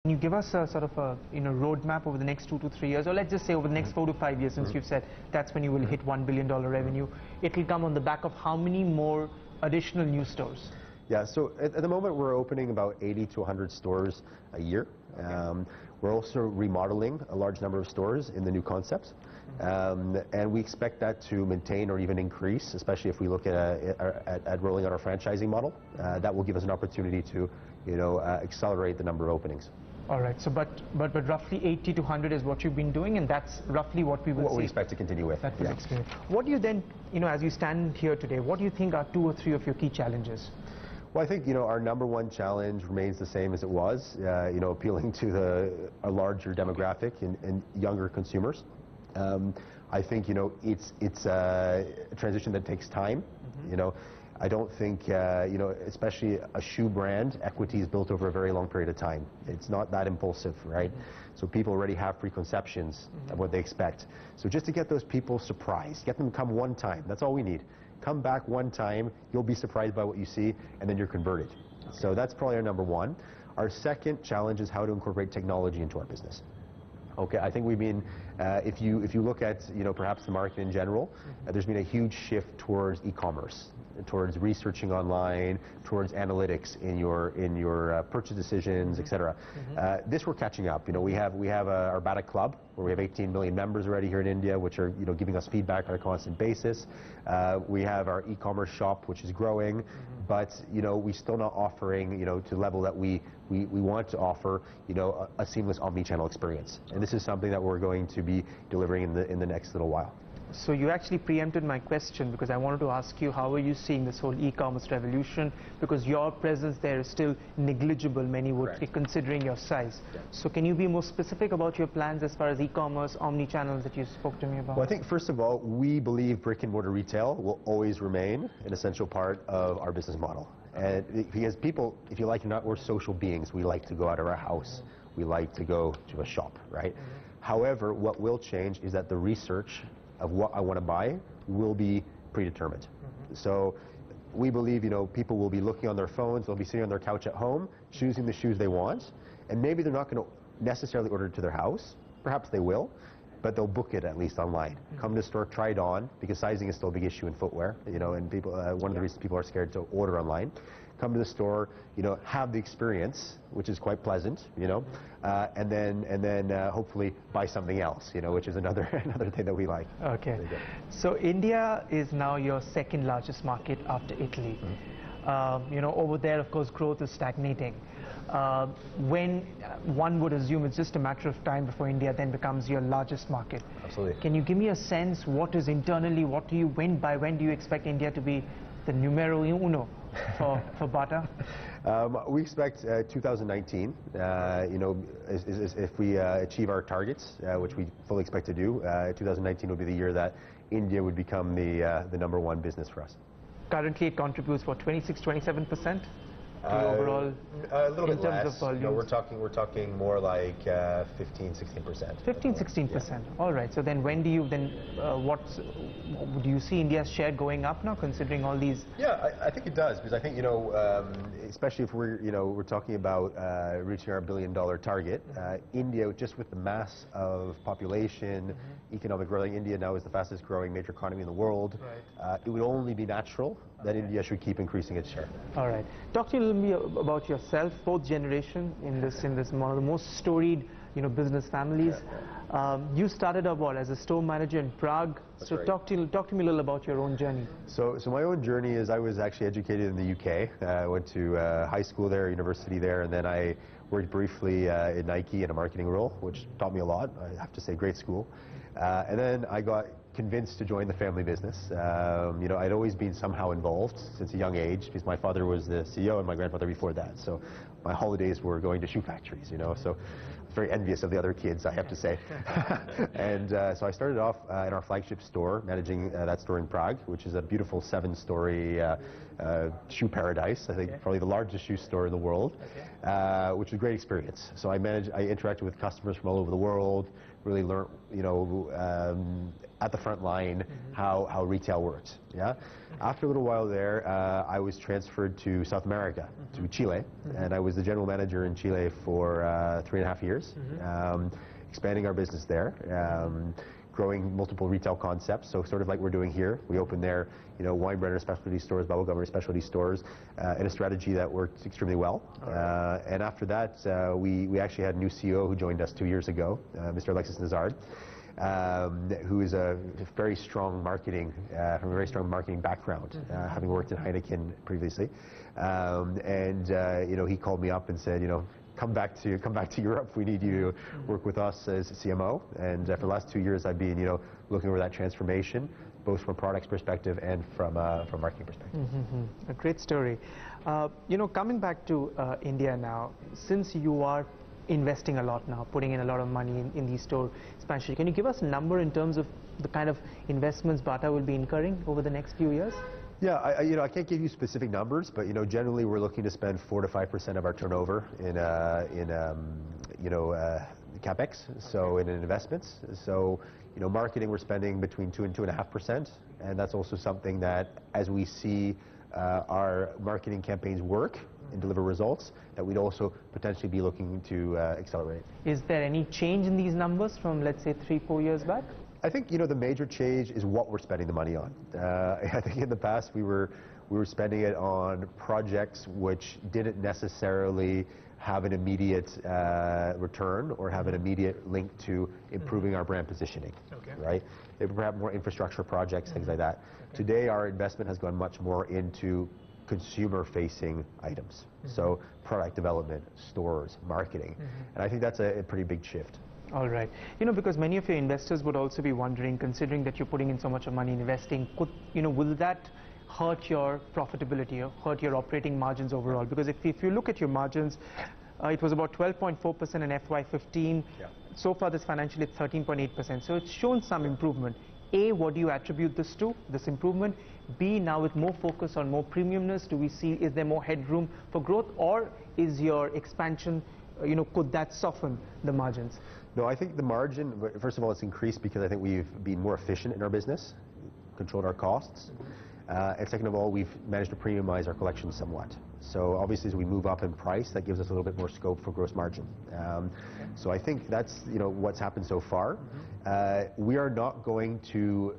Can you give us a sort of a roadmap over the next 2 to 3 years, or let's just say over the next 4 to 5 years, since you've said that's when you will hit $1 billion revenue? It'll come on the back of how many more additional new stores? Yeah, so at the moment we're opening about 80 to 100 stores a year. We're also remodeling a large number of stores in the new concepts. And we expect that to maintain or even increase, especially if we look at rolling out our franchising model. That will give us an opportunity to accelerate the number of openings. All right, so but roughly 80 to 100 is what you've been doing, and that's roughly what we will see. What we expect to continue with. That will experience. What do you then, as you stand here today, what do you think are 2 or 3 of your key challenges? Well, I think our number one challenge remains the same as it was, appealing to a larger demographic and younger consumers. I think it's a transition that takes time. I don't think especially a shoe brand, equity is built over a very long period of time. It's not that impulsive, right? So people already have preconceptions of what they expect. So just to get those people surprised, get them to come one time. That's all we need. Come back one time, you'll be surprised by what you see, and then you're converted. So that's probably our number one. Our second challenge is how to incorporate technology into our business. Okay, I think we've been, if you look at perhaps the market in general, there's been a huge shift towards e-commerce, towards researching online, towards analytics in your purchase decisions, etc. This we're catching up. We have our Bata Club, where we have 18 million members already here in India, which are giving us feedback on a constant basis. We have our e-commerce shop, which is growing, but we're still not offering to the level that we want to offer a seamless omni-channel experience, and this is something that we're going to be delivering in the next little while. So you actually preempted my question, because I wanted to ask you, how are you seeing this whole e-commerce revolution? Because your presence there is still negligible, many would be considering your size. So can you be more specific about your plans as far as e-commerce, omni-channels that you spoke to me about? Well, I think first of all, we believe brick and mortar retail will always remain an essential part of our business model. And because people, if you like or not, we're social beings. We like to go out of our house. We like to go to a shop, right? However, what will change is that the research of what I want to buy will be predetermined. So we believe people will be looking on their phones, they'll be sitting on their couch at home, choosing the shoes they want, and maybe they're not going to necessarily order it to their house. Perhaps they will, but they'll book it at least online. Come to the store, try it on, because sizing is still a big issue in footwear, and people, one of the reasons people are scared to order online. Come to the store, have the experience, which is quite pleasant, and then hopefully buy something else, which is another thing that we like. Okay. So India is now your second largest market after Italy. Over there, of course, growth is stagnating. When one would assume it's just a matter of time before India then becomes your largest market. Absolutely. Can you give me a sense, what is internally, by when do you expect India to be the numero uno for Bata? We expect 2019, if we achieve our targets, which we fully expect to do, 2019 will be the year that India would become the number one business for us. Currently it contributes for 26-27% overall, a little bit terms less. Of volume. We're talking more like 15-16%. 15-16%. All right. So then when do you do you see India's share going up now, considering all these? Yeah, I think it does, because I think especially if we're talking about reaching our $1 billion target, India, just with the mass of population, economic growth, India now is the fastest growing major economy in the world. It would only be natural that India should keep increasing its share. All right. Talk to me a little bit about yourself, fourth generation in this one of the most storied business families. You started up as a store manager in Prague. That's so right. talk to me a little about your own journey. So my own journey is, I was actually educated in the UK. I went to high school there, university there, and then I worked briefly in Nike in a marketing role, which taught me a lot. I have to say, great school. And then I got convinced to join the family business. I'd always been somehow involved since a young age, because my father was the CEO and my grandfather before that. So my holidays were going to shoe factories, so I was very envious of the other kids, I have to say. And so I started off in our flagship store, managing that store in Prague, which is a beautiful 7-story shoe paradise. I think probably the largest shoe store in the world, which was a great experience. So I interacted with customers from all over the world, really learned, at the front line how retail works. Yeah. After a little while there, I was transferred to South America, to Chile, and I was the general manager in Chile for 3.5 years, expanding our business there. Growing multiple retail concepts, so sort of like we're doing here. We opened there, Weinbrenner specialty stores, Bubblegummer specialty stores, in a strategy that worked extremely well. And after that, we actually had a new CEO who joined us 2 years ago, Mr. Alexis Nazard, who is a very strong marketing, from a very strong marketing background, having worked in Heineken previously. He called me up and said, come back to Europe. We need you to work with us as CMO. And for the last 2 years, I've been, looking over that transformation, both from a products perspective and from a marketing perspective. A great story. Coming back to India now, since you are investing a lot now, putting in a lot of money in these store expansion, can you give us a number in terms of the kind of investments Bata will be incurring over the next few years? Yeah, I can't give you specific numbers, but generally we're looking to spend 4 to 5% of our turnover in capex, so in investments. So marketing we're spending between 2 and 2.5%, and that's also something that as we see our marketing campaigns work and deliver results, that we'd also potentially be looking to accelerate. Is there any change in these numbers from, let's say, 3-4 years back? I think the major change is what we're spending the money on. I think in the past we were spending it on projects which didn't necessarily have an immediate return or have an immediate link to improving our brand positioning. Right? They perhaps more infrastructure projects, things like that. Today our investment has gone much more into consumer-facing items. So product development, stores, marketing, and I think that's a pretty big shift. All right. Because many of your investors would also be wondering, considering that you're putting in so much of money in investing, will that hurt your profitability or hurt your operating margins overall? Because if you look at your margins, it was about 12.4% in FY15. So far this financial it's 13.8%. So it's shown some improvement. A, what do you attribute this to, this improvement? B, now with more focus on more premiumness, is there more headroom for growth, or is your expansion, could that soften the margins? No, I think the margin, first of all, it's increased because I think we've been more efficient in our business, controlled our costs. And second of all, we've managed to premiumize our collection somewhat. So obviously as we move up in price, that gives us a little bit more scope for gross margin. So I think that's what's happened so far. We are not going to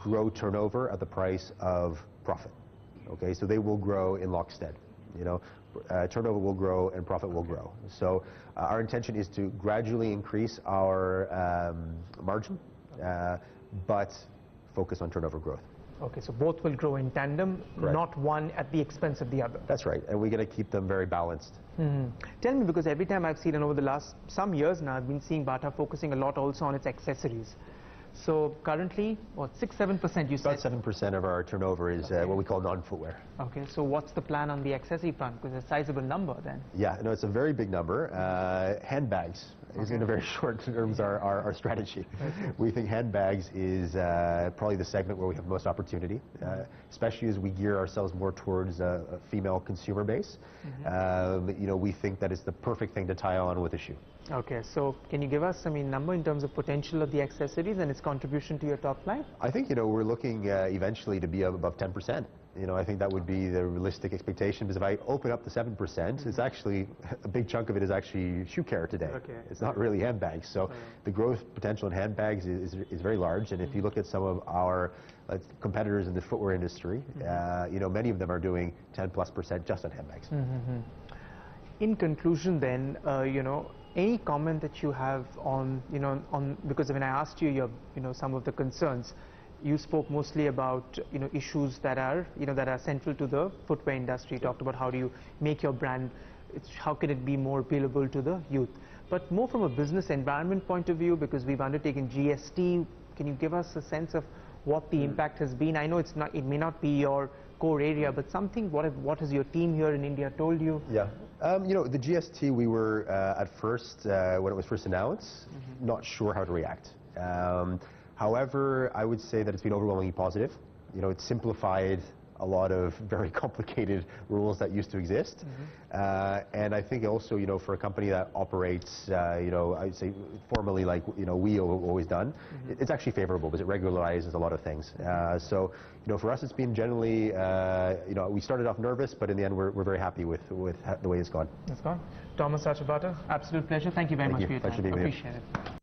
grow turnover at the price of profit. Okay, so they will grow in lockstep. Turnover will grow and profit will grow. So our intention is to gradually increase our margin, but focus on turnover growth. Okay, so both will grow in tandem, not one at the expense of the other. That's right, and we're going to keep them very balanced. Tell me, because every time I've seen, and over the last some years now, I've been seeing Bata focusing a lot also on its accessories. So currently, what, 6-7% you said? About 7% of our turnover is what we call non-footwear. Okay, so what's the plan on the accessory front? Because it's a sizable number then. Yeah, no, it's a very big number. Handbags is in a very short terms our strategy. We think handbags is probably the segment where we have most opportunity, especially as we gear ourselves more towards a female consumer base. We think that it's the perfect thing to tie on with a shoe. Okay, so can you give us number in terms of potential of the accessories and its contribution to your top line? I think we're looking eventually to be above 10%. I think that would be the realistic expectation, because if I open up the 7%, it's actually a big chunk of it is actually shoe care today. It's not really handbags. So the growth potential in handbags is very large, and if you look at some of our competitors in the footwear industry, many of them are doing 10+% just on handbags. In conclusion then, any comment that you have on, because when I asked you some of the concerns, you spoke mostly about, issues that are, that are central to the footwear industry. You talked about how do you make your brand, how can it be more appealable to the youth. But more from a business environment point of view, because we've undertaken GST, can you give us a sense of what the impact has been? I know it may not be your core area, but something, what has your team here in India told you? Yeah. The GST, we were at first, when it was first announced, not sure how to react. However, I would say that it's been overwhelmingly positive. It simplified a lot of very complicated rules that used to exist. And I think also, you know, for a company that operates, you know, I'd say formally like, you know, we have always done, it's actually favorable because it regularizes a lot of things. So, you know, for us, it's been generally, you know, we started off nervous, but in the end, we're very happy with the way it's gone. It's gone. Thomas Achibata, absolute pleasure. Thank you very much for your time. Pleasure being with you. Appreciate it.